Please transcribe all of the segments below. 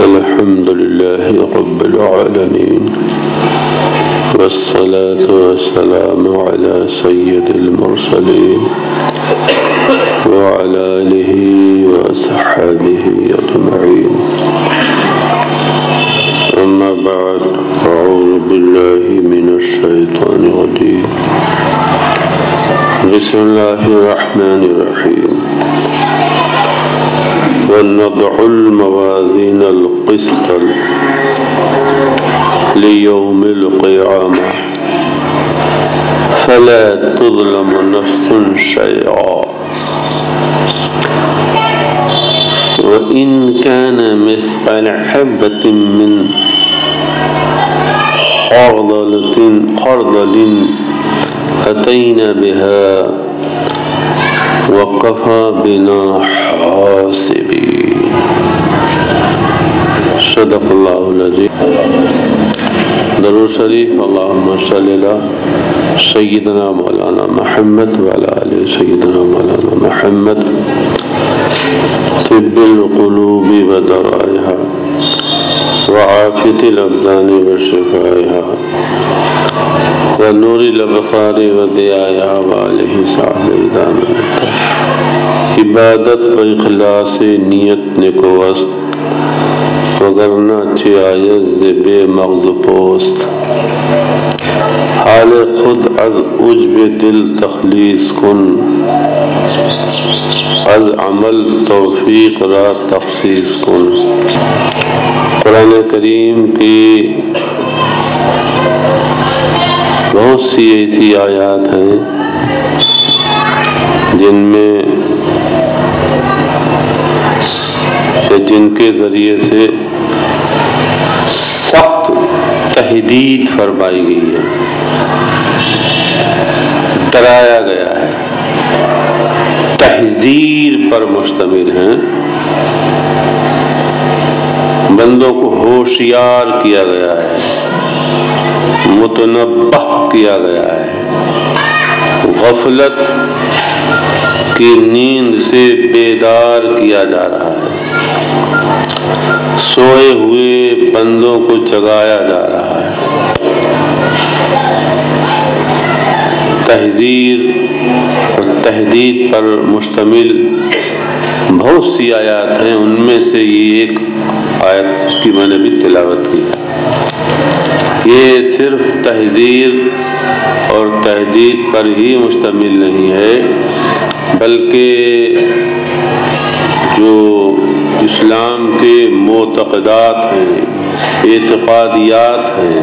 الحمد لله رب العالمين والصلاة والسلام على سيد المرسلين وعلى آله وأصحابه أجمعين. أما بعد، أعوذ بالله من الشيطان الرجيم. بسم الله الرحمن الرحيم. ونضع الموازين القسط ليوم القيامة فلا تظلم نفس شيئا وإن كان مثقال حبة من خردل أتينا بها وكفى بنا حاسبين. صدق اللہ العظیم. درود شریف. اللہم صلی علی سیدنا مولانا محمد وعلی آل سیدنا مولانا محمد. طب القلوب ودوائها وعافیة الابدان وشفائها ونور الابصار وضیائها وآلہ صاحب دام. عبادت و اخلاص نیت نکوست وگرنہ چھ آیت بے مغز پوست. حال خود از عجب دل تخلیص کن، از عمل توفیق را تخصیص کن. قرآن کریم کی بہت سی ایسی آیات ہیں جن کے ذریعے سے سخت تحدید فرمائی گئی ہے، ڈرایا گیا ہے، تحذیر پر مشتمل ہیں. بندوں کو ہوشیار کیا گیا ہے، متنبہ کیا گیا ہے، غفلت کی نیند سے بیدار کیا جا رہا ہے، سوئے ہوئے بندوں کو جگایا جا رہا ہے. تحذیر اور تحدید پر مشتمل بہت سی آیات ہیں. ان میں سے یہ ایک آیت اس کی میں نے بھی تلاوت کی ہے. یہ صرف تحذیر اور تحدید پر ہی مشتمل نہیں ہے، بلکہ جو اسلام کے معتقدات ہیں، اعتقادیات ہیں.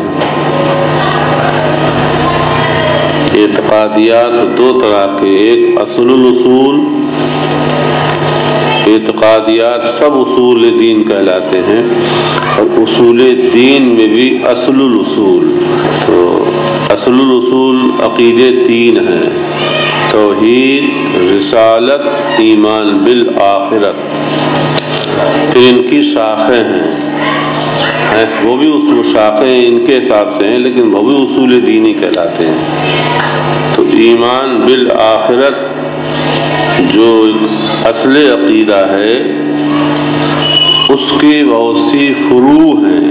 اعتقادیات دو طرح کے، ایک اصل الاصول. اعتقادیات سب اصول دین کہلاتے ہیں، اور اصول دین میں بھی اصل الاصول. تو اصل الاصول عقیدے تین ہیں: توحید، رسالت، ایمان بالآخرت. پھر ان کی شاخیں ہیں، وہ بھی اصول شاخیں ان کے حساب سے ہیں، لیکن وہ بھی اصول دینی کہلاتے ہیں. تو ایمان بالآخرت جو اصل عقیدہ ہے، اس کی بہت سی فروع ہیں.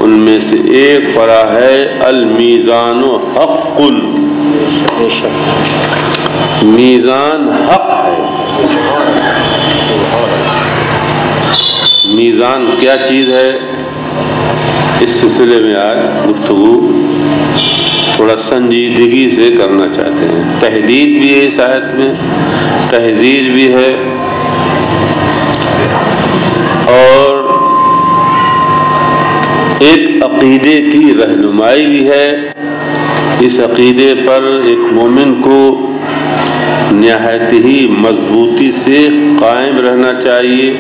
ان میں سے ایک فرع ہے المیزان حق. میزان حق ہے. میزان کیا چیز ہے، اس سلسلے میں آج گفتگو تھوڑا سنجیدگی سے کرنا چاہتے ہیں. تحدید بھی ہے اس آیت میں، تحذیر بھی ہے، اور ایک عقیدے کی رہنمائی بھی ہے. اس عقیدے پر ایک مومن کو نہایت ہی مضبوطی سے قائم رہنا چاہیے،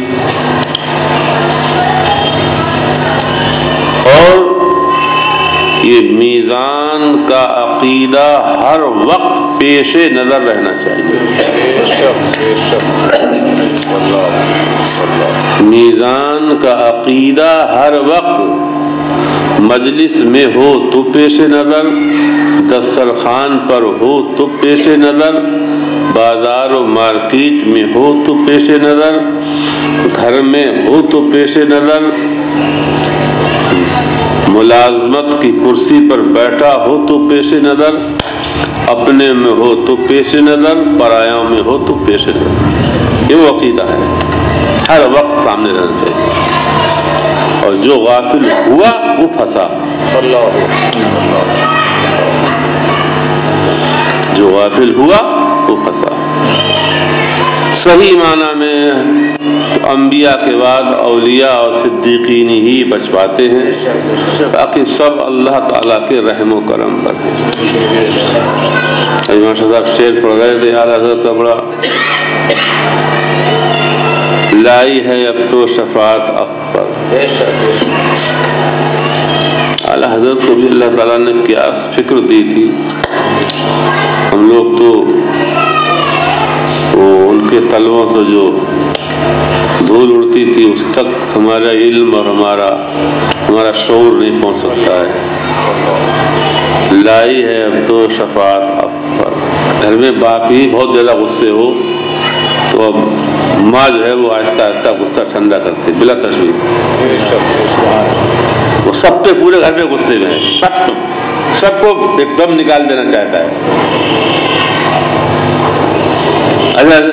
اور یہ میزان کا عقیدہ ہر وقت پیش نظر رہنا چاہیے. میزان کا عقیدہ ہر وقت مجلس میں ہو تو پیش نظر، دسترخوان پر ہو تو پیش نظر، بازار و مارکیٹ میں ہو تو پیش نظر، گھر میں ہو تو پیش نظر، ملازمت کی کرسی پر بیٹھا ہو تو پیش نظر، اپنے میں ہو تو پیش نظر، پرایوں میں ہو تو پیش نظر۔ یہ وہ عقیدہ ہے، ہر وقت سامنے رہنا چاہیے۔ اور جو غافل ہوا وہ پھنسا، جو غافل ہوا وہ پھنسا۔ صحیح معنی میں تو انبیاء کے بعد اولیاء اور صدیقین ہی بچ پاتے ہیں، باقی سب اللہ تعالیٰ کے رحم و کرم پر ہیں۔ امام شاہ صاحب شعر پڑھ رہے تھے، اعلیٰ حضرت کا بڑا، لائی ہے اب تو شفاعت اکبر۔ اعلیٰ حضرت کو بھی اللہ تعالیٰ نے کیا فکر دی تھی، ہم لوگ تو وہ ان کے تلووں سے جو دھول اڑتی تھی اس تک ہمارا علم اور ہمارا شعور نہیں پہنچ سکتا ہے۔ لائی ہے اب تو شفاعت اکبر۔ گھر میں باپ ہی بہت زیادہ غصے ہو تو اب ماں جو ہے وہ آہستہ آہستہ غصہ ٹھنڈا کرتے بلا تشویش۔ وہ سب پہ پورے گھر میں غصے میں ہے، سب کو ایک دم نکال دینا چاہتا ہے۔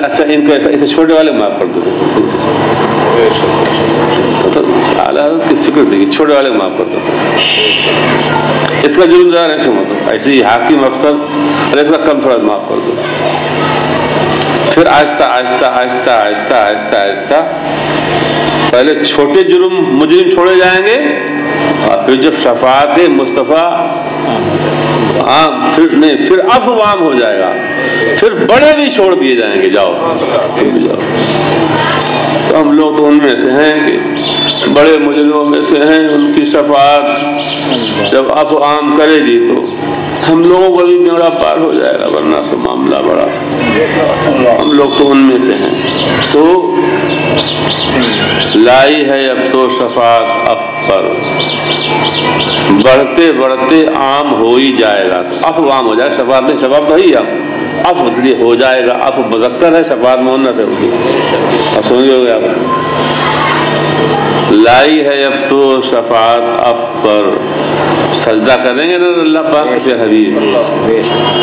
اچھا ان کو ایسے چھوٹے والے معاف کر دو، اعلیٰ حضرت کی فکر تھی کہ چھوٹے والے معاف کر دو، اس کا جرم زیادہ نہیں سمجھو، ایسے ہی حاکم افسر اور اس کا کم تھوڑا معاف کر دو۔ پھر آہستہ آہستہ آہستہ آہستہ آہستہ آہستہ پہلے چھوٹے جرم مجرم چھوڑے جائیں گے، اور پھر جب شفاعت مصطفیٰ پھر عفو عام ہو جائے گا، پھر بڑے بھی چھوڑ دیے جائیں گے، جاؤ تم بھی جاؤ۔ تو ہم لوگ تو ان میں سے ہیں کہ بڑے مجرموں میں سے ہیں، ان کی شفاعت جب عفو عام کرے گی تو ہم لوگوں کا بھی بیڑا پار ہو جائے گا، ورنہ تو معاملہ بڑا، ہم لوگ تو ان میں سے ہیں۔ تو لائی ہے اب تو شفاعت اکبر، بڑھتے بڑھتے عام ہو ہی جائے گا، تو عفو عام ہو جائے، شفاعت نہیں، شفاعت تو ہی ہے، عفو ہو جائے گا، عفو مذکر ہے، شفاعت مؤنث ہے، اور سمجھو گے آپ۔ لائی ہے اب تو شفاعت اکبر، سجدہ کریں گے نا اللہ پاک کے پیارے حبیب،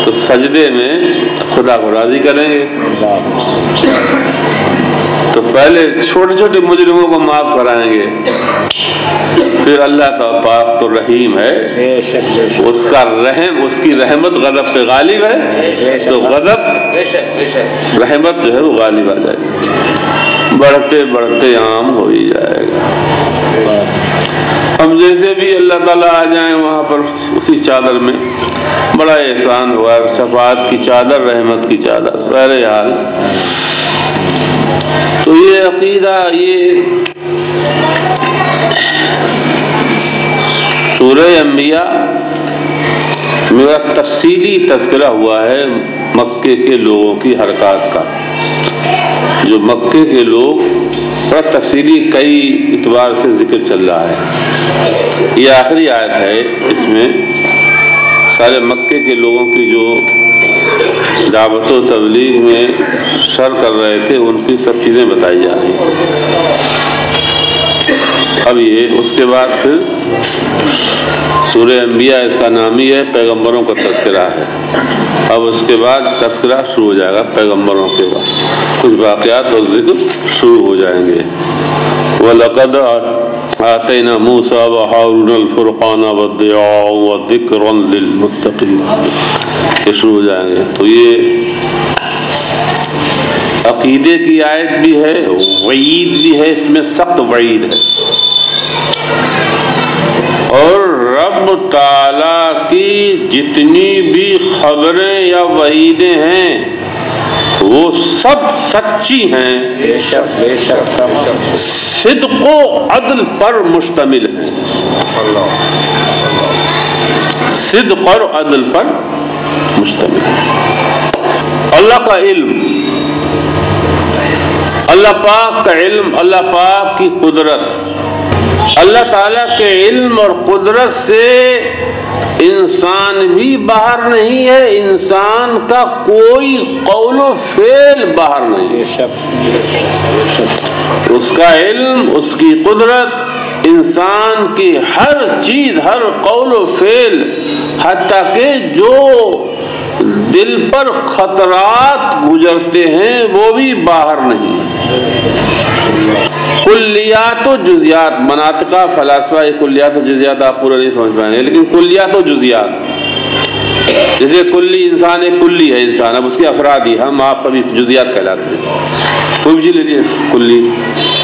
تو سجدے میں خدا کو راضی کریں گے، تو پہلے چھوٹے چھوٹے مجرموں کو معاف کرائیں گے، پھر اللہ کا پاک تو رحیم ہے، اس کا رحم، اس کی رحمت غضب پہ غالب ہے، تو غضب رحمت جو ہے وہ غالب آ جائے گی، بڑھتے بڑھتے عام ہو ہی جائے گا۔ ہم جیسے بھی اللہ تعالیٰ آ جائیں وہاں پر اسی چادر میں، بڑا احسان ہوا، شفاعت کی چادر، رحمت کی چادر، بہرحال تو یہ عقیدہ، یہ سورہ انبیاء میرا تفصیلی تذکرہ ہوا ہے مکے کے لوگوں کی حرکات کا، جو مکے کے لوگ بڑا تفصیلی کئی اعتبار سے ذکر چل رہا ہے۔ یہ آخری آیت ہے، اس میں سارے مکے کے لوگوں کی جو دعوت و تبلیغ میں شر کر رہے تھے ان کی سب چیزیں بتائی جا رہی ہیں۔ اب یہ اس کے بعد پھر سورہ انبیاء، اس کا نام ہی ہے، پیغمبروں کا تذکرہ ہے۔ اب اس کے بعد تذکرہ شروع ہو جائے گا پیغمبروں کے بعد، کچھ واقعات اور ذکر شروع ہو جائیں گے۔ وَلَقَدْ آتَيْنَا مُوسَىٰ وَهَارُونَ الْفُرْقَانَ وَالضِّيَاءَ وَذِكْرًا لِلْمُتَّقِينَ، یہ شروع ہو جائیں گے۔ تو یہ عقیدے کی آیت بھی ہے، وعید بھی ہے، اس میں سخت وعید ہے، اور رب تعالیٰ کی جتنی بھی خبریں یا وعیدیں ہیں وہ سب سچی ہیں، صدق و عدل پر مشتمل ہیں، صدق اور عدل پر مشتمل ہے۔ اللہ کا علم، اللہ پاک کا علم، اللہ پاک کی قدرت، اللہ تعالیٰ کے علم اور قدرت سے انسان بھی باہر نہیں ہے، انسان کا کوئی قول و فعل باہر نہیں ہے۔ اس کا علم، اس کی قدرت، انسان کی ہر چیز، ہر قول و فعل، حتیٰ کہ جو دل پر خطرات گزرتے ہیں وہ بھی باہر نہیں۔ کلیات و جزیات، مناطقہ فلاسفہ یہ کلیات و جزیات آپ پورا نہیں سمجھ پائیں گے، لیکن کلیات و جزیات، جیسے کلی انسان ایک کلی ہے انسان، اب اس کے افراد ہی ہم آپ سبھی جزیات کہلاتے ہیں۔ کوئی بھی لیجیے، کلی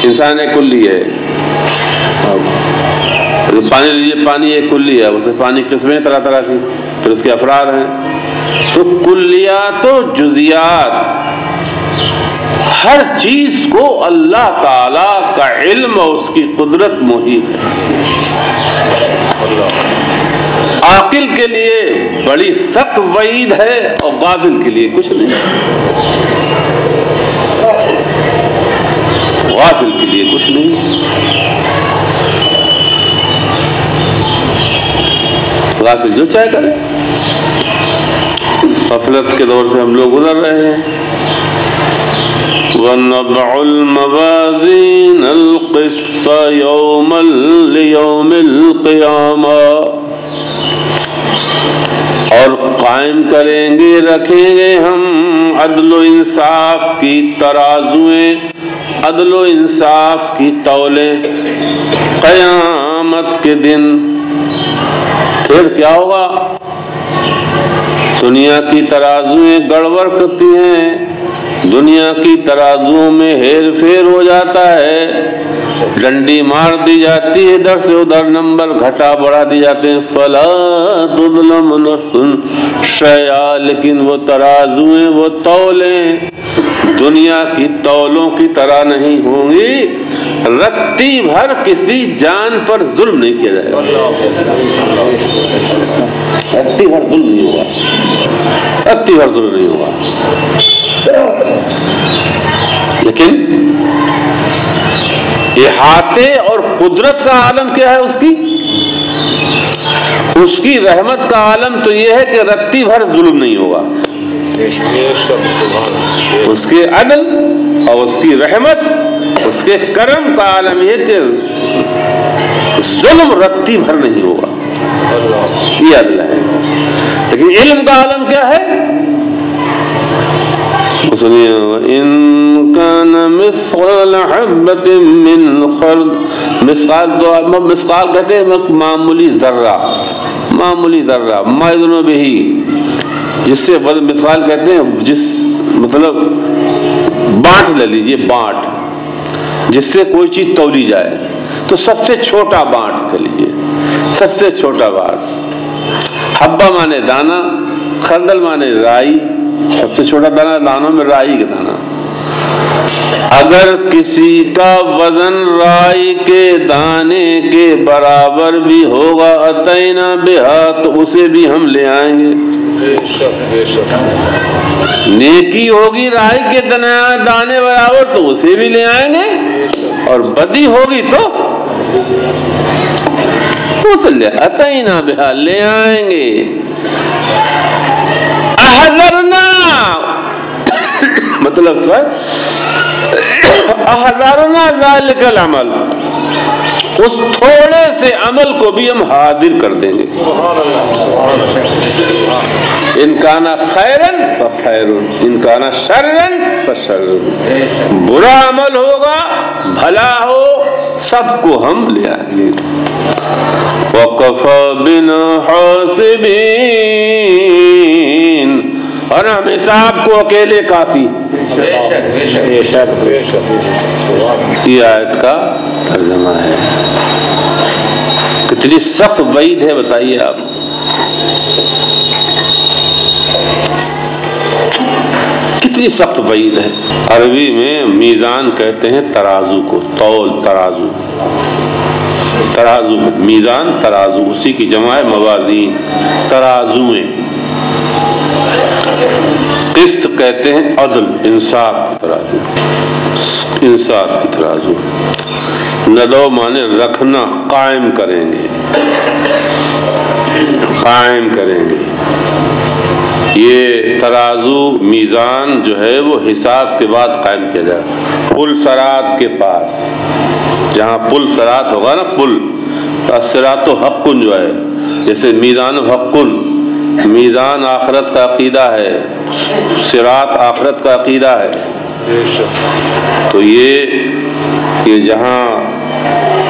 انسان ایک کلی ہے، پانی لیجیے، پانی ایک کلی ہے، اسے پانی قسمیں طرح طرح کی، پھر اس کے افراد ہیں۔ تو کلیات و جزیات، ہر چیز کو اللہ تعالی کا علم اور اس کی قدرت محیط ہے۔ عاقل کے لیے بڑی سخت وعید ہے اور غافل کے لیے کچھ نہیں، غافل کے لیے کچھ نہیں۔ غافل جو چاہے کرے، غفلت کے دور سے ہم لوگ گزر رہے ہیں۔ وَنَضَعُ الْمَوَازِينَ الْقِسْطَ لِيَوْمِ الْقِيَامَةِ، اور قائم کریں گے، رکھیں گے ہم عدل و انصاف کی ترازویں، عدل و انصاف کی تولیں قیامت کے دن۔ پھر کیا ہوگا؟ دنیا کی ترازویں گڑبڑ کرتی ہیں، دنیا کی ترازوؤں میں ہیر پھیر ہو جاتا ہے، ڈنڈی مار دی جاتی ہے، ادھر سے ادھر نمبر گھٹا بڑھا دی جاتے ہیں۔ فلا تظلم نفس شیئا، لیکن وہ ترازویں، وہ تولیں دنیا کی تولوں کی طرح نہیں ہوں گی، رتی بھر کسی جان پر ظلم نہیں کیا جائے گا، رتی بھر ظلم نہیں ہوگا، رتی بھر ظلم نہیں ہوگا۔ لیکن احاطے اور قدرت کا عالم کیا ہے؟ اس کی رحمت کا عالم تو یہ ہے کہ رتی بھر ظلم نہیں ہوگا۔ اس کے عدل اور اس کی رحمت، اس کے کرم کا عالم یہ کہ ظلم رتی بھر نہیں ہوگا، یہ عدل ہے۔ لیکن علم کا عالم کیا ہے؟ سنیے، وَإِن كَانَ مِثْقَالَ حَبَّةٍ مِّنْ خَرْدَلٍ، مثقال کہتے ہیں معمولی ذرہ، معمولی ذرہ، مَا يُظْنُ بِهِ، جس سے مثقال کہتے ہیں جس مطلب بانٹ لے لیجئے، بانٹ جس سے کوئی چیز تولی جائے، تو سب سے چھوٹا بانٹ کر لیجئے، سب سے چھوٹا بانٹ۔ حبہ مانے دانا، خردل مانے رائی، سب سے چھوٹا دانہ، دانوں میں رائی کا دانہ۔ اگر کسی کا وزن رائی کے دانے کے برابر بھی ہوگا اتینا بہا، تو اسے بھی ہم لے آئیں گے۔ نیکی ہوگی رائی کے دانے برابر تو اسے بھی لے آئیں گے، اور بدی ہوگی تو اسے اتینا بہا، لے آئیں گے۔ احذرنا مطلب احذرنا ذالک العمل، اس تھوڑے سے عمل کو بھی ہم حاضر کر دیں گے۔ ان کان خیرن فخیر، ان کان شرن فشر، برا عمل ہوگا بھلا ہو سب کو ہم لے آئیں گے۔ وَقَفَى بِنَا حَاسِبِينَ، اور ہم حساب کو اکیلے کافی۔ یہ آیت کا ترجمہ ہے۔ کتنی سخت وعید ہے بتائیے آپ، کتنی سخت وعید ہے۔ عربی میں میزان کہتے ہیں ترازو کو، تول، ترازو، ترازو، میزان ترازو، اسی کی جمع ہے موازین، ترازویں۔ قسط کہتے ہیں عدل، انصاف کی ترازو، انصاف کی ترازو۔ ندو مانے رکھنا، قائم کریں گے۔ قائم کریں گے۔ یہ ترازو میزان جو ہے وہ حساب کے بعد قائم کیا جائے گا، پل صراط کے پاس، جہاں پل صراط ہوگا نا، پل الصراط حق جو ہے، جیسے میزان حق، میزان آخرت کا عقیدہ ہے، صراط آخرت کا عقیدہ ہے۔ تو یہ جہاں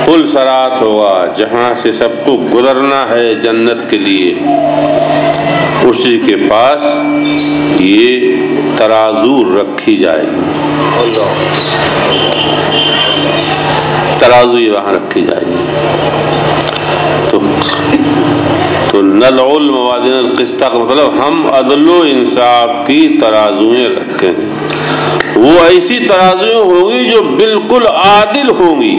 پل صراط ہوگا، جہاں سے سب کو گزرنا ہے جنت کے لیے، اسی کے پاس یہ ترازو رکھی جائے گی، ترازو یہ وہاں رکھی جائے گی۔ تو نضع الموازین القسط کا مطلب ہم عدل و انصاف کی ترازویں رکھیں گے، وہ ایسی ترازویں ہوں گی جو بالکل عادل ہوں گی۔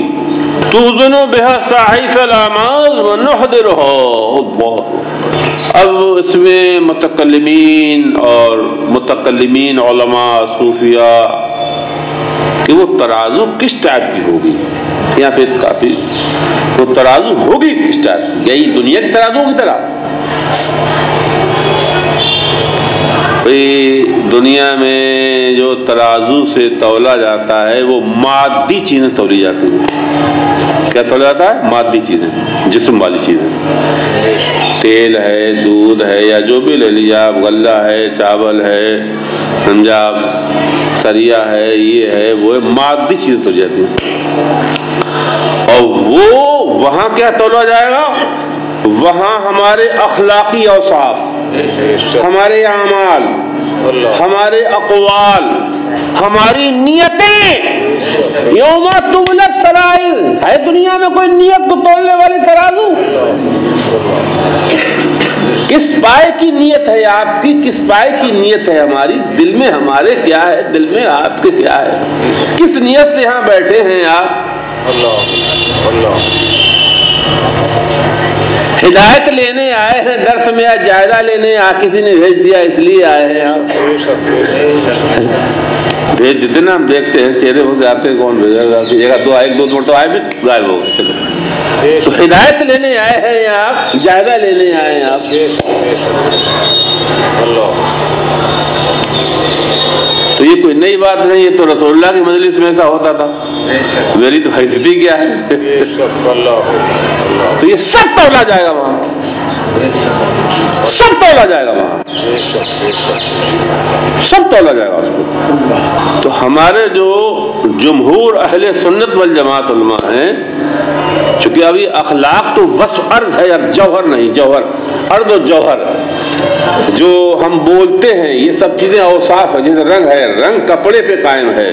توزن بها صحائف الاعمال ونحضرها۔ اب اس میں متکلمین علماء صوفیاء کہ وہ ترازو کس ٹائپ کی ہوگی، یہاں پہ کافی وہ ترازو ہوگی کس ٹائپ کی، یہی دنیا کی ترازو کی طرح؟ دنیا میں جو ترازو سے تولا جاتا ہے وہ مادی چیزیں تولی جاتی ہیں۔ کیا تولا جاتا ہے؟ مادی چیزیں، جسم والی چیزیں، تیل ہے، دودھ ہے، یا جو بھی لے لیجیے آپ، غلہ ہے، چاول ہے، پنجاب سریا ہے، یہ ہے وہ ہے، مادی چیزیں تولی جاتی ہیں۔ اور وہ وہاں کیا تولا جائے گا؟ وہاں ہمارے اخلاقی اوصاف، ہمارے اعمال، ہمارے اقوال، ہماری نیتیں، یوم تبلی السرائر، ہے دنیا میں کوئی نیت کو تولنے والی ترازو؟ کس پائے کی نیت ہے آپ کی، کس پائے کی نیت ہے ہماری، دل میں ہمارے کیا ہے، دل میں آپ کے کیا ہے، کس نیت سے یہاں بیٹھے ہیں آپ؟ ہدایت لینے آئے ہیں درس میں یا جائزہ لینے، کسی نے بھیج دیا اس لیے آئے ہیں آپ؟ بھیج دیتے نا، ہم دیکھتے ہیں چہرے سے آتے ہیں، کون بھیجا گا، ایک دو مرتبہ آئے بھی غائب ہو گئے۔ چلو، تو ہدایت لینے آئے ہیں یا آپ جائزہ لینے آئے ہیں آپ؟ تو یہ کوئی نئی بات نہیں، یہ تو رسول اللہ کی مجلس میں ایسا ہوتا تھا، میری تو حیثیتی کیا ہے؟ تو یہ سب تولا جائے گا وہاں، سب تولا جائے گا وہاں، سب تولا جائے گا اس کو۔ تو ہمارے جو جمہور اہل سنت والجماعت علماء ہیں، چونکہ ابھی اخلاق تو وصف عرض ہے، اب جوہر نہیں، جوہر عرض و جوہر جو ہم بولتے ہیں یہ سب چیزیں اوصاف ہے، جیسے رنگ ہے، رنگ کپڑے پہ قائم ہے،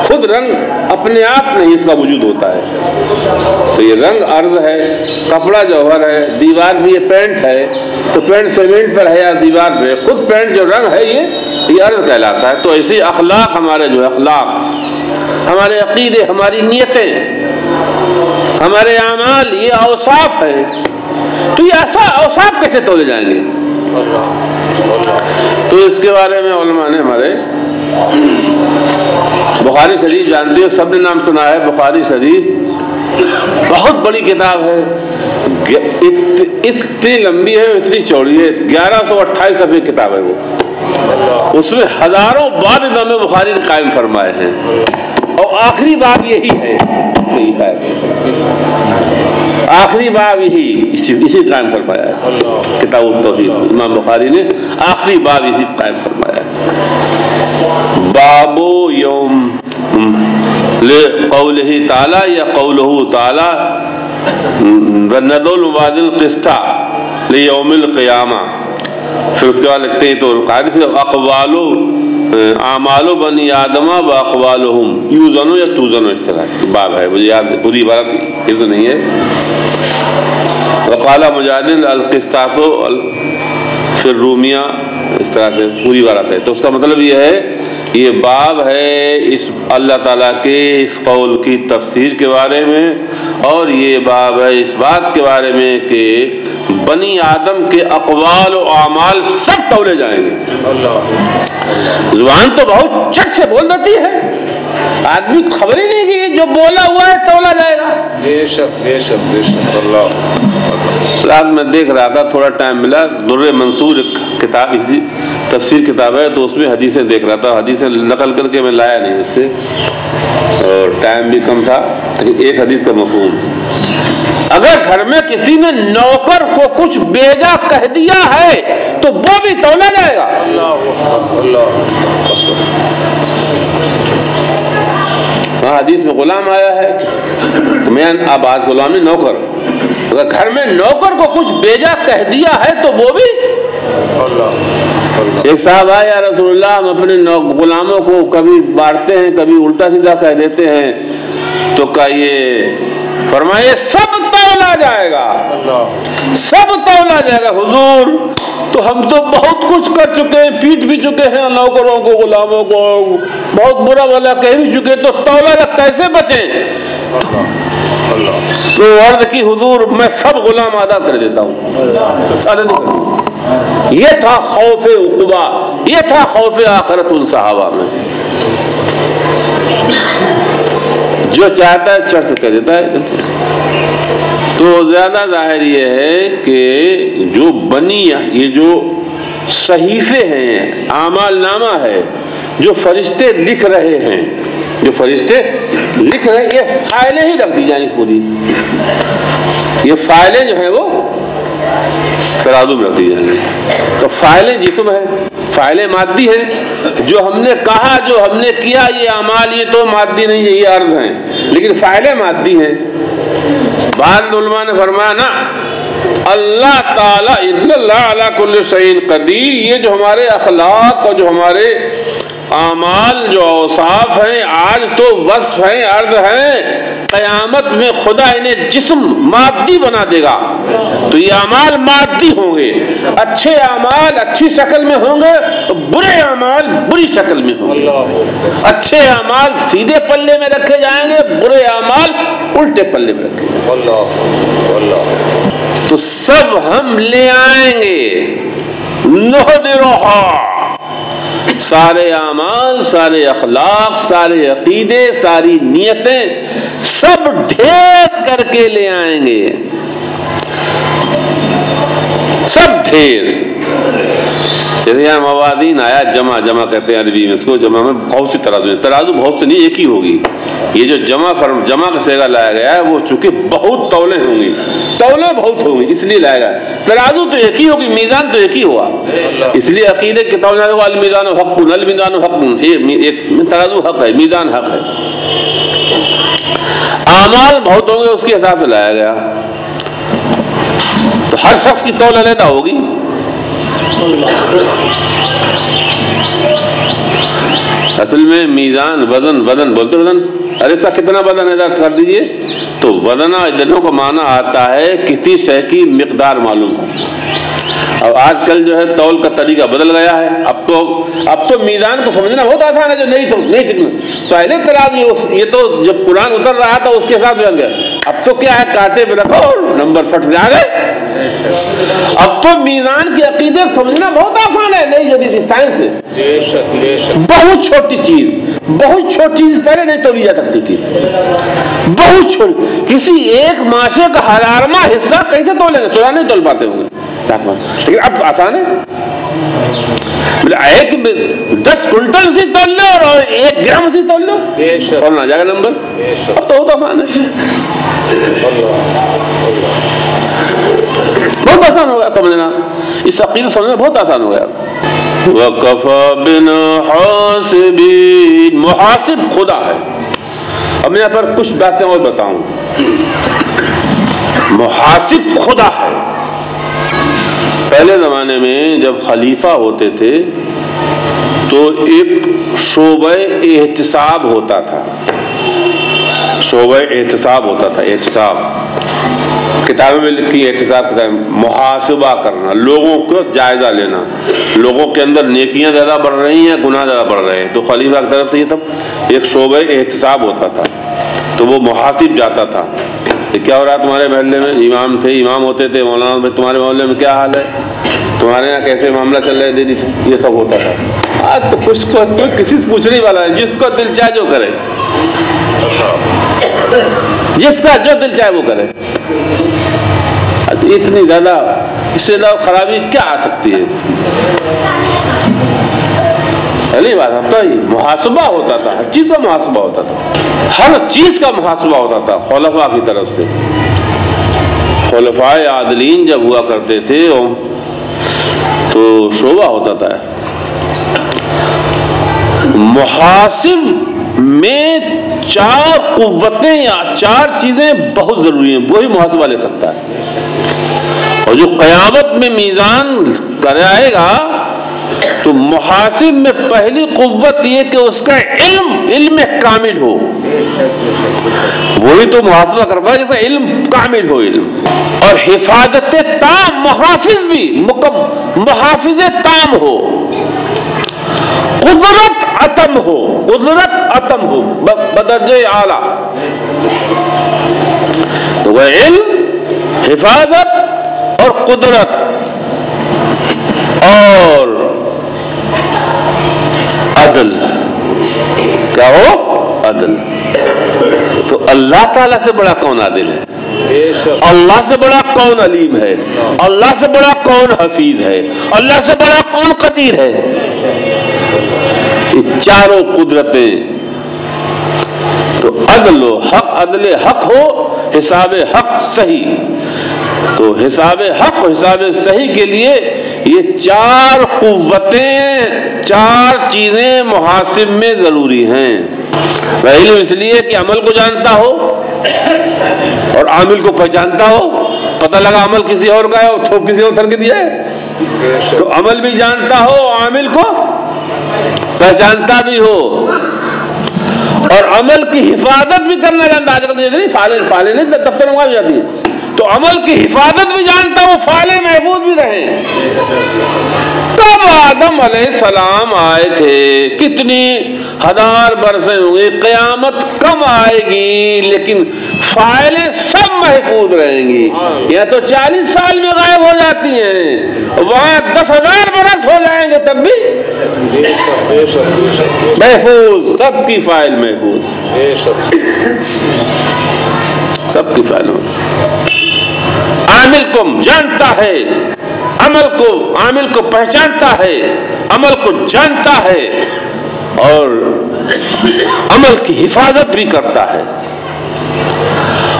خود رنگ اپنے آپ نہیں اس کا وجود ہوتا ہے، تو یہ رنگ عرض ہے، کپڑا جوہر ہے، دیوار بھی یہ پینٹ ہے تو پینٹ سیمنٹ پر ہے یا دیوار پہ، خود پینٹ جو رنگ ہے یہ عرض کہلاتا ہے۔ تو ایسی اخلاق ہمارے جو اخلاق، ہمارے عقیدے، ہماری نیتیں، ہمارے اعمال، یہ اوصاف ہے، تو یہ ایسا اوصاف کیسے تولے جائیں گے؟ تو اس کے بارے میں علماء نے ہمارے بخاری شریف جانتے ہو، سب نے نام سنا ہے، بخاری شریف بہت بڑی کتاب ہے، اتنی لمبی ہے، اتنی چوڑی ہے، 1128 صفحے کتاب ہے وہ، اس میں ہزاروں باب امام بخاری نے قائم فرمائے ہیں، اور آخری باب یہی ہے، آخری باب یہی اسی قائم فرمایا ہے، کتاب التوحید امام بخاری نے آخری باب اسی قائم فرمایا ہے۔ باب یوم قولہ تعالی یا قولہ تعالی وَنَضَعُ الْمَوَازِینَ الْقِسْطَ لِیَوْمِ الْقِیامَہ، پھر اس کے بعد لکھتے ہیں تو القاعدہ اقوال اعمال بنی آدم و اقوالہم یوزن یا توزن، اس طرح باب ہے، مجھے یاد پوری عبارت حفظ نہیں ہے۔ وقال مجاہد القسطاط پھر رومیہ، اس طرح سے پوری عبارت ہے۔ تو اس کا مطلب یہ ہے، یہ باب ہے اس اللہ تعالیٰ کے اس قول کی تفسیر کے بارے میں، اور یہ باب ہے اس بات کے بارے میں کہ بنی آدم کے اقوال و اعمال سب تولے جائیں گے۔ زبان تو بہت چٹ سے بول دیتی ہے، آدمی خبر ہی نہیں کہ یہ جو بولا ہوا ہے تولا جائے گا. بے شک بے شک بے شک. اللہ رات میں دیکھ رہا تھا، تھوڑا ٹائم ملا، در منصور ایک کتاب، اسی تفسیر کتاب ہے، تو اس میں حدیثیں دیکھ رہا تھا. حدیثیں نقل کر کے میں لایا نہیں اس سے، اور ٹائم بھی کم تھا، لیکن ایک حدیث کا مفہوم: اگر گھر میں کسی نے نوکر کو کچھ بیجا کہہ دیا ہے تو وہ بھی تولا جائے گا. ہاں حدیث میں غلام آیا ہے تو میں اب آج غلام نہیں، نوکر. اگر گھر میں نوکر کو کچھ بیجا کہہ دیا ہے تو وہ بھی. ایک صاحب آئے: یا رسول اللہ، ہم اپنے غلاموں کو کبھی بانٹتے ہیں، کبھی الٹا سیدھا کہہ دیتے ہیں، تو کیا یہ فرمائے سب تولا جائے گا، سب تولا جائے گا. حضور تو ہم تو بہت کچھ کر چکے ہیں، پیٹ بھی چکے ہیں نوکروں کو، غلاموں کو، بہت برا بھلا کہہ بھی چکے، تو تولا کیسے بچیں؟ تو عرض کی: حضور میں سب غلام ادا کر دیتا ہوں. یہ تھا خوف عقبہ، یہ تھا خوف آخرت ان صحابہ میں. جو چاہتا ہے چرچ کر دیتا ہے. تو زیادہ ظاہر یہ ہے کہ جو بنی، یہ جو صحیفے ہیں، اعمال نامہ ہے، جو فرشتے لکھ رہے ہیں، جو فرشتے لکھ رہے ہیں، یہ فائلیں ہی رکھ دی جائیں پوری. یہ فائلیں جو ہیں وہ ترازو میں رکھ دی جائیں گی. تو فائلیں جسم ہے، فائلیں مادی ہیں. جو ہم نے کہا، جو ہم نے کیا، یہ اعمال، یہ تو مادی نہیں ہے، یہ عرض ہیں، لیکن فائلیں مادی ہیں. بعض علماء نے فرمایا نا، اللہ تعالیٰ ان اللہ علی کل شیء قدیر، یہ جو ہمارے اخلاق اور جو ہمارے اعمال، جو اوصاف ہیں، آج تو وصف ہیں، عرض ہیں، قیامت میں خدا انہیں جسم مادی بنا دے گا. تو یہ اعمال مادی ہوں گے. اچھے اعمال اچھی شکل میں ہوں گے، برے اعمال بری شکل میں ہوں گے. اچھے اعمال سیدھے پلے میں رکھے جائیں گے، برے اعمال الٹے پلے میں رکھے جائیں گے. تو سب ہم لے آئیں گے، نحضرھا، سارے اعمال، سارے اخلاق، سارے عقیدے، ساری نیتیں سب ڈھیر کر کے لے آئیں گے، سب ڈھیر. جیسے یہاں موازین آیا، جمع کہتے ہیں عربی میں اس کو. جمع میں بہت سی ترازو ہیں، ترازو بہت سی نہیں، ایک ہی ہوگی. یہ جو جمع کا صیغہ لایا گیا ہے وہ چونکہ بہت تولے ہوں گی، تولے بہت ہوں گی، اس لیے لایا گیا. ترازو تو ایک ہی ہوگی، میزان تو ایک ہی ہوا. اس لیے عقیدے کے تولنے والے میزان حق، المیزان حق، ایک ترازو حق ہے، میزان حق ہے. اعمال بہت ہوں گے، اس کے حساب سے لایا گیا. تو ہر شخص کی تول علیحدہ ہوگی. اصل میں میزان، وزن بولتے وزن، ارے سا کتنا وزن ہے کر دیجئے. تو وزن دنوں کا معنی آتا ہے کسی شے کی مقدار معلوم ہو. اب آج کل جو ہے تول کا طریقہ بدل گیا ہے. اب تو میزان کو سمجھنا بہت آسان ہے. جو نہیں پہلے ترازو، یہ تو جب قرآن اتر رہا تھا اس کے ساتھ بن گیا. اب تو کیا ہے، کانٹے پہ رکھو، نمبر پھٹ جا گئے. اب تو میزان کے عقیدے سمجھنا بہت آسان ہے. نئی جدید سائنس سے بہت چھوٹی چیز پہلے نہیں تولی جا سکتی تھی. بہت چھوٹی، کسی ایک معاشرے کا ہرارواں حصہ کیسے تولیں گے؟ تولا نہیں تول پاتے ہوں گے، لیکن اب آسان ہے. 10 کنٹل سے تول لو اور 1 گرام سے تول لو، اور نہ جائے گا نمبر. اب تو بہت آسان ہے، بہت آسان ہو گیا سمجھنا. اس عقیدے سمجھنا بہت آسان ہو گیا. وَكَفَى بِنَا حَاسِبِينَ، محاسب خدا ہے. اب میں یہاں پر کچھ باتیں اور بتاؤں. محاسب خدا ہے. پہلے زمانے میں جب خلیفہ ہوتے تھے تو ایک شعبہ احتساب ہوتا تھا. احتساب کتابوں میں لکھی احتساب، محاسبہ کرنا، لوگوں کو جائزہ لینا. لوگوں کے اندر نیکیاں زیادہ بڑھ رہی ہیں، گناہ زیادہ بڑھ رہے ہیں. تو خلیفہ کی طرف سے یہ تب ایک شعبہ احتساب ہوتا تھا. تو وہ محاسب جاتا تھا کہ کیا ہو رہا تمہارے محلے میں. امام ہوتے تھے، مولانا تمہارے محلے میں کیا حال ہے، تمہارے یہاں کیسے معاملہ چل رہے ہیں، یہ سب ہوتا تھا. تو کچھ کو کوئی کسی سے پوچھنے والا ہے، جس کو دل چاہے جو کرے، جس کا جو دل چاہے وہ کرے. اتنی زیادہ اس سے زیادہ خرابی کیا آ سکتی ہے؟ پہلی بات اب تو محاسبہ ہوتا تھا، ہر چیز کا محاسبہ ہوتا تھا، ہر چیز کا محاسبہ ہوتا تھا خلفاء کی طرف سے. خلفاء عادلین جب ہوا کرتے تھے تو شعبہ ہوتا تھا. محاسب میں 4 قوتیں یا 4 چیزیں بہت ضروری ہیں، وہی محاسبہ لے سکتا ہے. اور جو قیامت میں میزان کرائے گا تو محاسب میں پہلی قوت یہ کہ اس کا علم کامل ہو، وہی تو محاسبہ کر پائے جیسا علم کامل ہو. علم اور حفاظت تام، محافظ بھی محافظ تام ہو، قدرت اتم ہو بدرجہ اعلیٰ. تو وہ علم، حفاظت اور قدرت اور عدل، کیا ہو؟ عدل. تو اللہ تعالیٰ سے بڑا کون عادل ہے؟ اللہ سے بڑا کون علیم ہے؟ اللہ سے بڑا کون حفیظ ہے؟ اللہ سے بڑا کون قدیر ہے؟ یہ 4 قدرتیں. تو عدل و حق، عدل حق ہو، حساب حق صحیح. تو حساب حق و حساب صحیح کے لیے یہ 4 قوتیں، 4 چیزیں محاسب میں ضروری ہیں. علم اس لیے کہ عمل کو جانتا ہو اور عامل کو پہچانتا ہو. پتہ لگا عمل کسی اور کا ہے اور تھوپ کسی اور سر کے دیا ہے، تو عمل بھی جانتا ہو، عامل کو پہچانتا بھی ہو، اور عمل کی حفاظت بھی کرنا جانتا. آج کل فائلیں نہیں دفتر میں منگائی جاتی ہے، تو عمل کی حفاظت بھی جانتا ہو، فائلیں محفوظ بھی رہیں. کب آدم علیہ السلام آئے تھے، کتنی 1000 برسیں ہوں گے، قیامت کم آئے گی، لیکن فائلیں سب محفوظ رہیں گی. یا تو 40 سال میں غائب ہو جاتی ہیں، وہاں 10,000 برس ہو جائیں گے تب بھی محفوظ، سب کی فائل محفوظ، سب کی فائل محفوظ. عامل کو جانتا ہے، عامل کو پہچانتا ہے، عمل کو جانتا ہے اور عمل کی حفاظت بھی کرتا ہے.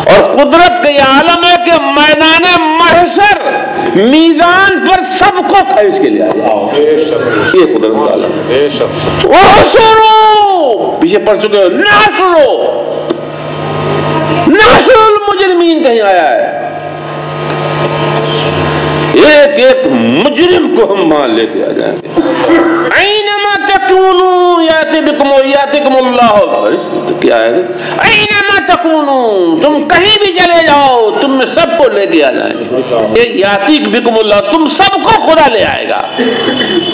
اور قدرت کا یہ عالم ہے کہ میدان محشر میزان پر سب کو کھینچ کے لے آئے. یہ قدرت کا عالم ہے. پیچھے پڑ چکے ہو، نحشر المجرمین کہیں آیا ہے. ایک ایک مجرم کو ہم وہاں لے کے آ جائیں گے. اینما تکونوا یاتی بکم اللہ. کیا ہے؟ اینما تکونوا، تم کہیں بھی چلے جاؤ، تم میں سب کو لے کے آ جائیں گے. یاتی بکم اللہ، تم سب کو خدا لے آئے گا،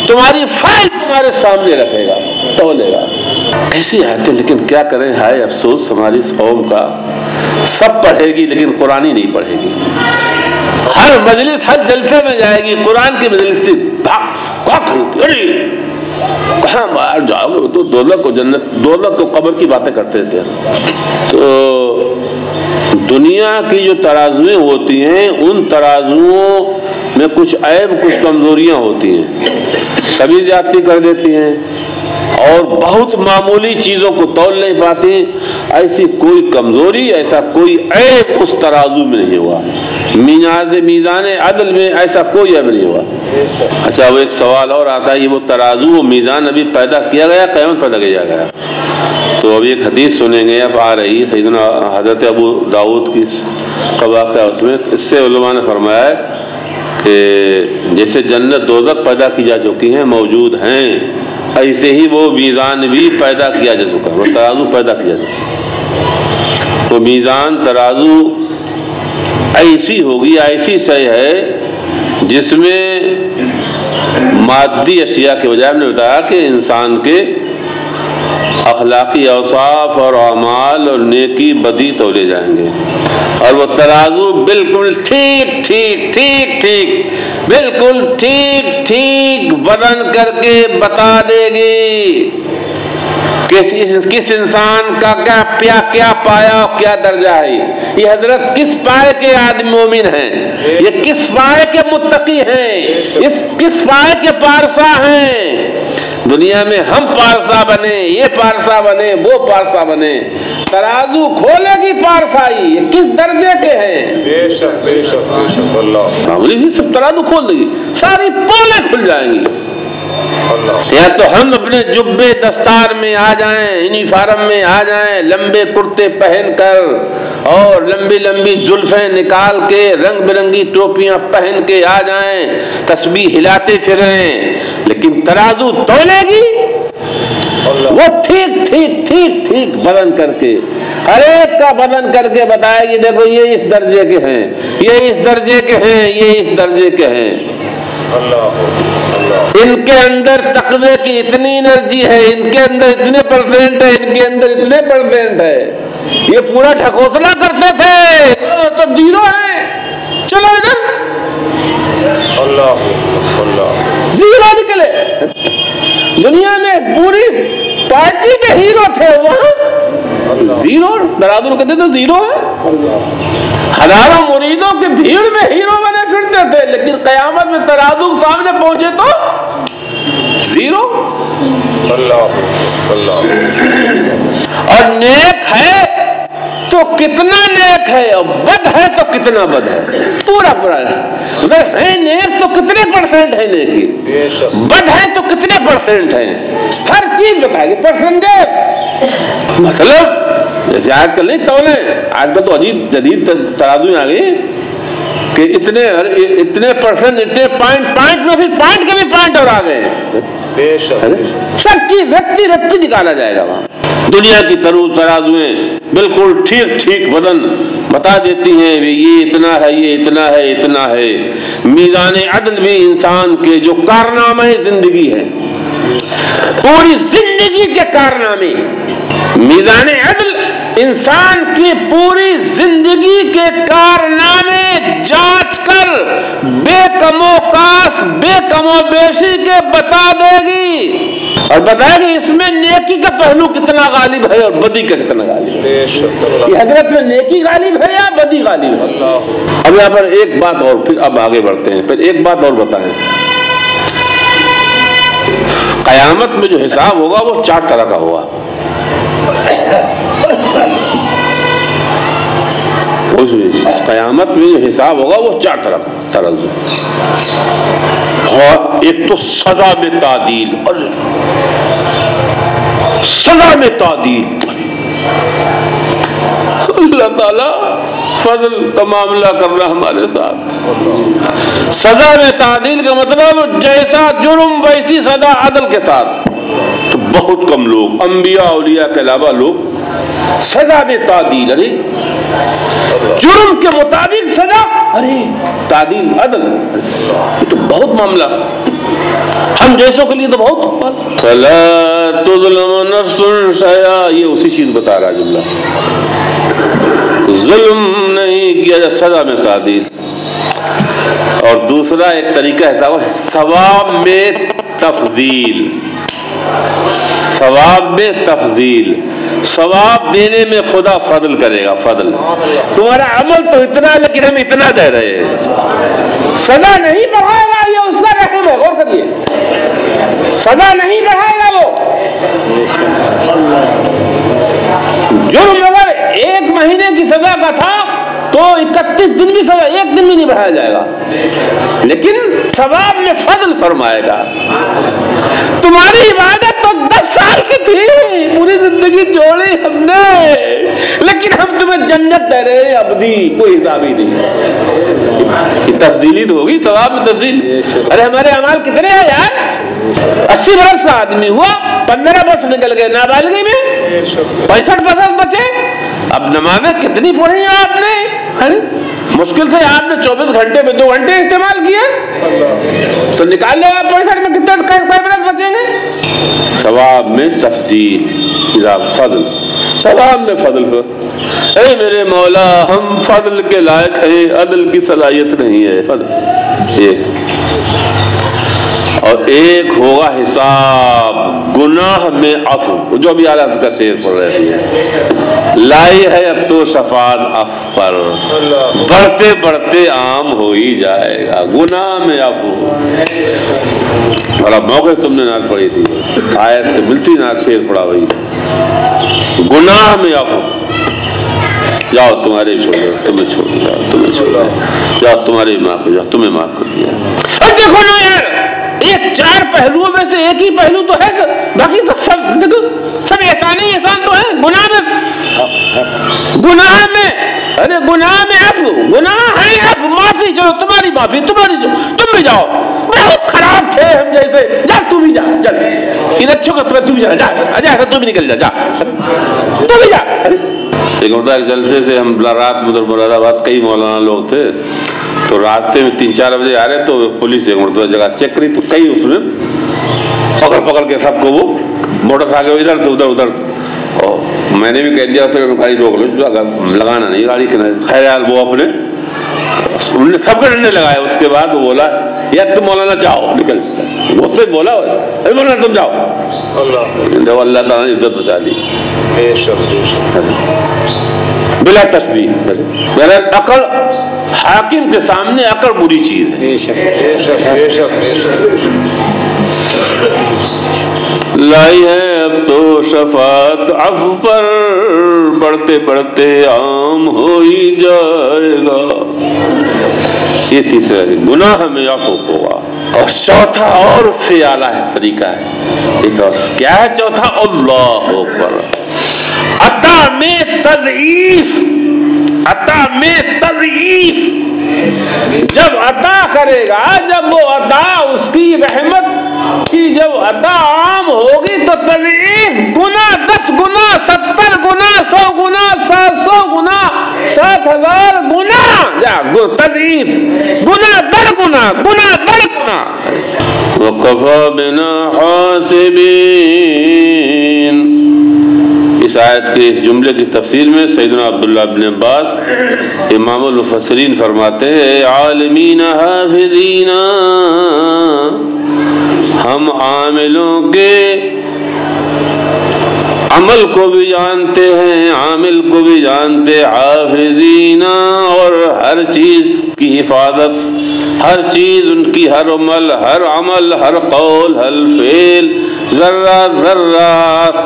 تمہاری فائل تمہارے سامنے رکھے گا، تولے گا. ایسی آیتیں، لیکن کیا کریں، ہائے افسوس ہماری اس قوم کا. سب پڑھے گی لیکن قرآن ہی نہیں پڑھے گی. ہر مجلس، ہر جلسے میں جائے گی، قرآن کی مجلس تھی، کہاں باہر جاؤ گے، تو دوزخ کو جنت، دوزخ کو قبر کی باتیں کرتے تھے. تو دنیا کی جو ترازویں ہوتی ہیں، ان ترازوؤں میں کچھ عیب، کچھ کمزوریاں ہوتی ہیں. کبھی زیادتی کر دیتی ہیں اور بہت معمولی چیزوں کو تول نہیں پاتی. ایسی کوئی کمزوری، ایسا کوئی عیب اس ترازو میں نہیں ہوا. میزان عدل میں ایسا کوئی عیب نہیں ہوا. اچھا، وہ ایک سوال اور آتا ہے، یہ وہ ترازو، وہ میزان ابھی پیدا کیا گیا، قیامت پیدا کیا گیا؟ تو ابھی ایک حدیث سنیں گے، اب آ رہی ہے سیدنا حضرت ابو داؤد کی واقعہ. اس میں اس سے علماء نے فرمایا ہے کہ جیسے جنت دوزخ پیدا کی جا چکی ہیں، موجود ہیں، ایسے ہی وہ میزان بھی پیدا کیا جا چکا ہے، وہ ترازو پیدا کیا جا چکا. وہ میزان ترازو ایسی ہوگی، ایسی صحیح ہے جس میں مادی اشیاء کے بجائے ہم نے بتایا کہ انسان کے اخلاقی اوصاف اور اعمال اور نیکی بدی تولے جائیں گے. اور وہ ترازو بالکل ٹھیک ٹھیک ٹھیک ٹھیک بالکل ٹھیک ٹھیک وزن کر کے بتا دے گی کس انسان کا کیا پایا اور کیا درجہ ہے. یہ حضرت کس پائے کے آدمی مومن ہیں, یہ کس پائے کے متقی ہیں, کس پائے کے پارسا ہیں. دنیا میں ہم پارسا بنے, یہ پارسا بنے, وہ پارسا بنے, ترازو کھولے گی پارسائی. یہ کس درجے کے ہیں؟ بے شک بے شک بے شک اللہ. سب ترازو کھول دے گی, ساری پولیں کھل جائیں گی. یا تو ہم اپنے جبے دستار میں آ جائیں, یونیفارم میں آ جائیں, لمبے کرتے پہن کر اور لمبی لمبی زلفیں نکال کے رنگ برنگی ٹوپیاں پہن کے آ جائیں, تسبیح ہلاتے پھریں, لیکن ترازو تولے گی وہ ٹھیک ٹھیک ٹھیک ٹھیک وزن کر کے, ہر ایک کا وزن کر کے بتائے گی دیکھو یہ اس درجے کے ہیں, یہ اس درجے کے ہیں, یہ اس درجے کے ہیں. ان کے اندر تقوی کی اتنی انرجی ہے, ان کے اندر اتنے پرسنٹ ہے, ان کے اندر اتنے پرسنٹ ہے. یہ پورا ڈھکوسلا کرتے تھے تو زیرو ہے, چلو ادھر زیرو نکلے. دنیا میں پوری پارٹی کے ہیرو تھے, وہاں زیرو. درادر کہتے تھے زیرو ہے. ہزاروں مریدوں کی بھیڑ میں ہیرو بنے پھرتے تھے, لیکن قیامت میں ترازو سامنے پہنچے تو زیرو. اور نیک ہے تو کتنا نیک ہے, اور بد ہے تو کتنا بد ہے, پورا پورا. اگر ہے نیک تو کتنے پرسنٹ ہے نیکی, بد ہے تو کتنے پرسنٹ ہے, ہر چیز بتائے گی پرسنٹیج. مطلب جیسے آج کل نہیں تولے, آج کل تو عجیب جدید ترازو آ گئی کہ اتنے پرسنٹ, اتنے پوائنٹ میں بھی پوائنٹ کے بھی پوائنٹ اور آ گئے. سب چیز رتی نکالا جائے گا وہاں. دنیا کی ترازویں بالکل ٹھیک ٹھیک وزن بتا دیتی ہیں, یہ اتنا ہے, یہ اتنا ہے, اتنا ہے. میزان عدل بھی انسان کے جو کارنامے زندگی ہے, پوری زندگی کے کارنامے, میزان عدل انسان کی پوری زندگی کے کارنامے جانچ کر بے کم و کاس, بے کم و بیشی کے بتا دے گی, اور بتائے گی اس میں نیکی کا پہلو کتنا غالب ہے اور بدی کا کتنا غالب ہے. یہ حضرت میں نیکی غالب ہے یا بدی غالب ہے. اب یہاں پر ایک بات اور, پھر اب آگے بڑھتے ہیں. پھر ایک بات اور بتائیں, قیامت میں جو حساب ہوگا وہ 4 طرح کا ہوگا. قیامت میں جو حساب ہوگا وہ 4 طرح کا ترازو. اور ایک تو سزا میں تعدیل, اور سزا میں تعدیل اللہ تعالی فضل کا معاملہ کرنا ہمارے ساتھ. سزا میں تعدیل کا مطلب جیسا جرم ویسی سزا عدل کے ساتھ. تو بہت کم لوگ, انبیاء اولیاء کے علاوہ لوگ سزا میں تعدیل, ارے جرم کے مطابق سزا, ارے تعدیل عدل, یہ تو بہت معاملہ ہم جیسوں کے لیے تو بہت. فلا تظلم نفس شیئا, یہ اسی چیز بتا رہا جملہ, ظلم نہیں کیا جائے, سزا میں تعدیل. اور دوسرا ایک طریقہ ایسا ہے ثواب میں تفضیل. ثواب میں تفضیل, ثواب دینے میں خدا فضل کرے گا. فضل, تمہارا عمل تو اتنا لیکن ہم اتنا دے رہے ہیں. سزا نہیں بڑھائے گا, یہ اس کا رحم ہے, غور کریے, سزا نہیں بڑھائے گا وہ. جرم اگر 1 مہینے کی سزا کا تھا تو 31 دن کی سزا, 1 دن بھی نہیں بڑھایا جائے گا, لیکن ثواب میں فضل فرمائے گا. تمہاری عبادت تو 10 سال کی تھی, پوری زندگی جوڑی ہم نے, لیکن ہم تمہیں جنت دے رہے ہیں ابدی, کوئی حساب ہی نہیں. یہ تفضیلی تو ہوگی, ثواب میں تفضیل. ارے ہمارے اعمال کتنے ہیں یار, 80 برس کا آدمی ہوا, 15 برس نکل گئے نابالغی میں, 65 برس بچے. اب نمازیں کتنی پڑھی ہیں آپ نے, ارے مشکل سے آپ نے 24 گھنٹے میں 2 گھنٹے استعمال کیے, تو نکال لو آپ 65 میں کتنے برس بچیں گے. ثواب میں تفضیل, فضل, ثواب میں فضل. اے میرے مولا ہم فضل کے لائق ہیں, عدل کی صلاحیت نہیں ہے. فضل یہ اور ایک ہوگا حساب گناہ میں عفو، جو بھی اعلیٰ کا شعر پڑھ رہے ہیں، لائی ہے اب تو شفاعت عفو پر، بڑھتے بڑھتے عام ہو ہی جائے گا گناہ میں عفو۔ بڑا موقع تم نے نعت پڑھی تھی، آیت سے ملتی نعت شعر پڑھا ہوئی، گناہ میں عفو، جاؤ تمہارے چھوڑ دو، تمہیں چھوڑ دو، تمہیں چھوڑ دو، جاؤ تمہاری معاف ہو جاؤ، تمہیں معاف کر دیا۔ اور دیکھو نا یار، ایک چار پہلوؤں میں سے ایک ہی پہلو تو ہے، باقی سب احسان ہی احسان تو ہے۔ گناہ میں ارے گناہ میں عفو، گناہ ہے عفو، معافی، جو تمہاری معافی، تمہاری جو تم بھی جاؤ، بہت خراب تھے ہم جیسے، جا تو بھی جا، چل ان اچھوں کا تو بھی جا، جا تو بھی نکل جا، جا تو بھی جا۔ ایک مرتبہ جلسے سے ہم رات میں مراد آباد کئی مولانا لوگ تھے، تو راستے میں 3-4 بجے آ رہے تو پولیس ایک مرتبہ جگہ چیک کری تو کئی اس میں پکڑ کے سب کو وہ موٹر سائیکل ادھر سے ادھر، اور میں نے بھی کہہ دیا اسے گاڑی روک لو، لگانا نہیں گاڑی کے، خیال وہ اپنے انہوں نے سب کے ڈنڈے لگائے۔ اس کے بعد وہ بولا یا تم مولانا جاؤ، نکل، مجھ سے بولا مولانا تم جاؤ، اللہ تعالیٰ نے عزت بچا لی بلا تشبیہ۔ میرا عقل حاکم کے سامنے عقل بری چیز ہے۔ لائی ہے اب تو شفاعت عفو پر، بڑھتے بڑھتے عام ہو ہی جائے گا۔ یہ تیسرا گناہ میں عفو ہوگا۔ اور چوتھا اور اس سے اعلیٰ ہے طریقہ ہے، ایک اور کیا ہے چوتھا؟ اللہ اکبر، عطا میں تضعیف، عطا میں تضعیف، جب عطا کرے گا، جب وہ عطا اس کی رحمت کی جب عطا عام ہوگی تو تضعیف، گنا 10 گنا 70 گنا 100 گنا 700 گنا 7,000 گنا، تضعیف، گنا در گنا، گنا در گنا۔ وَكَفَى بِنَا حَاسِبِينَ، اس آیت کے اس جملے کی تفسیر میں سیدنا عبداللہ بن عباس امام المفسرین فرماتے ہیں عالمین حافظین، ہم عاملوں کے عمل کو بھی جانتے ہیں، عامل کو بھی جانتے، حافظین، اور ہر چیز کی حفاظت، ہر چیز ان کی، ہر عمل، ہر قول، ہر فعل، ذرہ ذرہ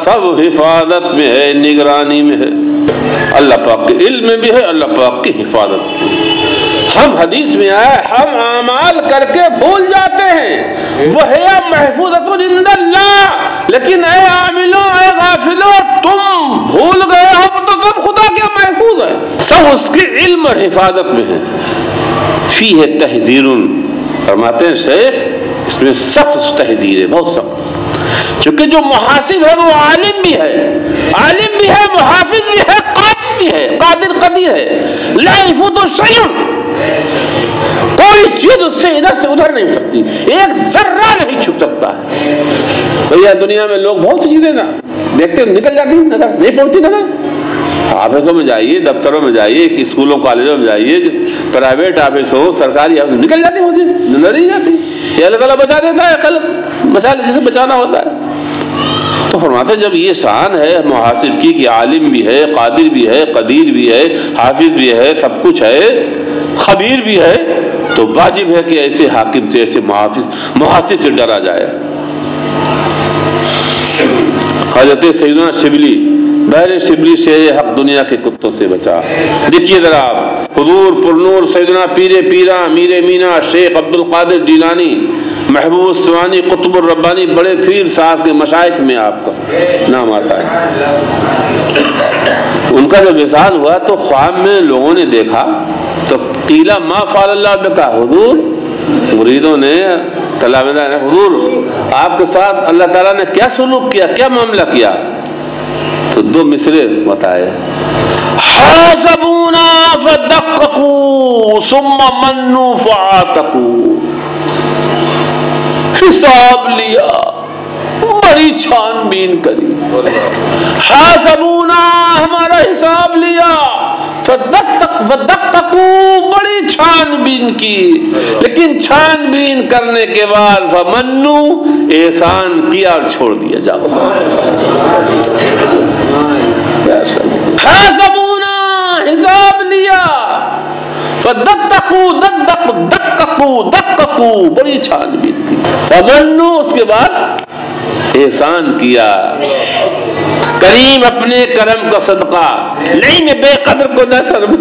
سب حفاظت میں ہے، نگرانی میں ہے، اللہ پاک کے علم میں بھی ہے، اللہ پاک کی حفاظت میں۔ ہم حدیث میں آیا ہم اعمال کر کے بھول جاتے ہیں، وَهِيَ مَحْفُوظَةٌ عِندَ اللَّهِ، لیکن اے عاملوں، اے غافلوں، تم بھول گئے ہو تو سب خدا کے محفوظ ہے، سب اس کے علم اور حفاظت میں ہے۔ فِيهِ تَحْذِيرٌ، فرماتے ہیں شیخ اس میں سخت تحذیر ہے، بہت سخت، چونکہ جو محاسب ہے وہ عالم بھی ہے، محافظ بھی ہے، قادر بھی ہے، قدیر ہے، لا يفوت شيء، کوئی چیز اس سے ادھر سے ادھر نہیں ہو سکتی، ایک ذرہ نہیں چھپ سکتا ہے۔ بھیا دنیا میں لوگ بہت سی چیزیں نا دیکھتے نکل جاتی ہیں، نظر نہیں پڑتی، نظر آفسوں میں جائیے، دفتروں میں جائیے، اسکولوں کالجوں میں جائیے، پرائیویٹ آفس ہو، سرکاری آفس، نکل جاتی ہوتی، نظر نہیں جاتی، یہ اللہ تعالیٰ بچا دیتا ہے، کل بچا لے جسے بچانا ہوتا ہے۔ تو فرماتے ہیں جب یہ شان ہے محاسب کی کہ عالم بھی ہے، قادر بھی ہے، قدیر بھی ہے، حافظ بھی ہے، سب کچھ ہے، خبیر بھی ہے، تو واجب ہے کہ ایسے حاکم سے، ایسے محاسب سے ڈرا جائے۔ حضرت سیدنا شبلی، بہر شبلی شیر حق دنیا کے کتوں سے بچا۔ دیکھیے ذرا آپ، حضور پرنور سیدنا پیرا میر مینا شیخ عبد القادر جیلانی، محبوب السوانی، قطب الربانی، بڑے پیر صاحب کے مشائخ میں آپ کا نام آتا ہے۔ ان کا جب وصال ہوا تو خواب میں لوگوں نے دیکھا تو قیل ما فعل اللہ بک، حضور مریدوں نے طلباء نے، حضور آپ کے ساتھ اللہ تعالیٰ نے کیا سلوک کیا، کیا معاملہ کیا؟ تو 2 مصرے بتائے، حاسبونا فدققوا ثم منوا فعاتقوا، حساب لیا، بڑی چھان بین کری، حاسبونا، ہمارا حساب لیا، فدققوا، بڑی چھان بین کی، لیکن چھان بین کرنے کے بعد فمنو احسان کیا اور چھوڑ دیا. جاؤ حاسبونا حساب لیا، فدققوا دققوا دققوا بڑی چھان بین کی، فمنو اس کے بعد احسان کیا. کریم اپنے کرم کا صدقہ نہیں میں بے قدر کو نہ شرم.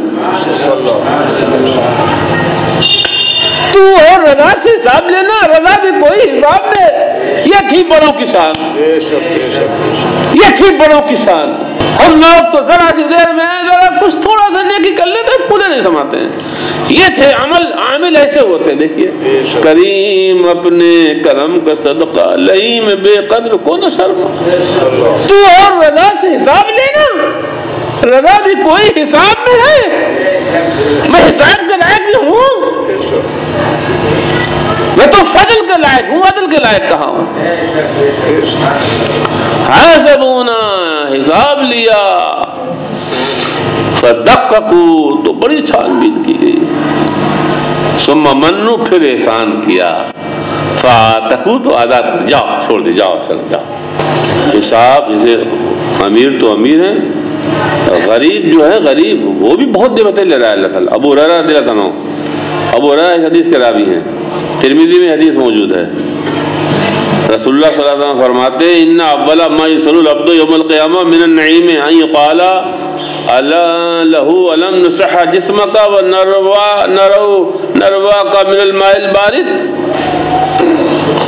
تو اور رضا سے حساب لینا، رضا بھی کوئی حساب میں. یہ تھی بڑوں کی شان، یہ تھی بڑوں کی شان. ہم لوگ تو ذرا سی دیر میں ذرا کچھ تھوڑا سا نیکی کر لیتے ہیں، پھولے نہیں سماتے ہیں. یہ تھے عامل ایسے ہوتے. دیکھیے کریم اپنے کرم کا صدقہ لئی میں بے قدر کو نہ شرم. تو اور رضا سے حساب لینا، رضا بھی کوئی حساب میں ہے. میں حساب کے لائق بھی ہوں، میں تو فضل کے لائق ہوں، عدل کے لائق کہاں ہوں. حاسبونا حساب لیا، فدققوا تو بڑی چھان بین کی گئی. ثم منو پھر احسان کیا، فاتقوا تو آزاد کر جاؤ، چھوڑ دے جاؤ چل جاؤ. حساب جیسے امیر تو امیر ہیں، غریب جو ہے غریب وہ بھی بہت نعمتیں لے رہا ہے اللہ تعالیٰ. ابو ہریرہ رضی اللہ عنہ، ابو ہریرہ اس حدیث کے راوی ہیں، ترمذی میں حدیث موجود ہے. رسول اللہ صلی اللہ علیہ وسلم فرماتے ہیں ان اول ما یسأل العبد یوم القیامہ من النعیم ان یقال الا له الم نصح جسمک ونرواک من الماء البارد.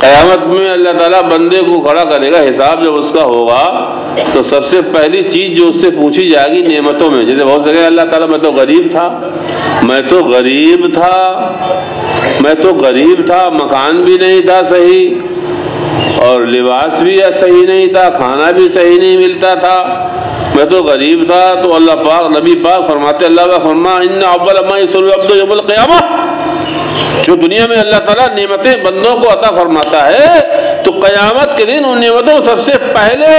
قیامت میں اللہ تعالیٰ بندے کو کھڑا کرے گا، حساب جب اس کا ہوگا تو سب سے پہلی چیز جو اس سے پوچھی جائے گی نعمتوں میں. جیسے بہت سے اللہ تعالیٰ میں تو غریب تھا، مکان بھی نہیں تھا صحیح، اور لباس بھی صحیح نہیں تھا، کھانا بھی صحیح نہیں ملتا تھا، میں تو غریب تھا. تو اللہ پاک نبی پاک فرماتے اللہ کا فرما ان اول ما یسأل العبد یوم القیامہ، جو دنیا میں اللہ تعالیٰ نعمتیں بندوں کو عطا فرماتا ہے تو قیامت کے دن ان نعمتوں سب سے پہلے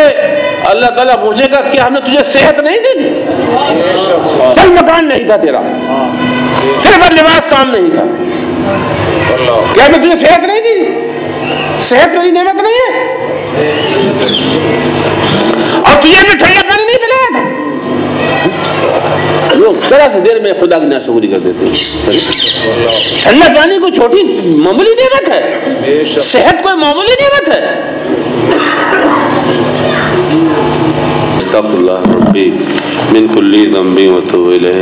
اللہ تعالیٰ پوچھے گا کیا ہم نے تجھے صحت نہیں دی؟ چل مکان نہیں تھا تیرا، صرف لباس کام نہیں تھا، کیا ہم نے تجھے صحت نہیں دی؟ صحت میری نعمت نہیں ہے؟ اور تجھے ہم نے ٹھنڈا پانی نہیں پلایا تھا؟ لوگ ذرا سی دیر میں خدا کی ناشکری کر دیتے ہیں. ٹھنڈا پانی کوئی چھوٹی معمولی نعمت ہے، صحت کوئی معمولی نعمت ہے. استغفر اللہ ربی من کل ذنب واتوب الیہ.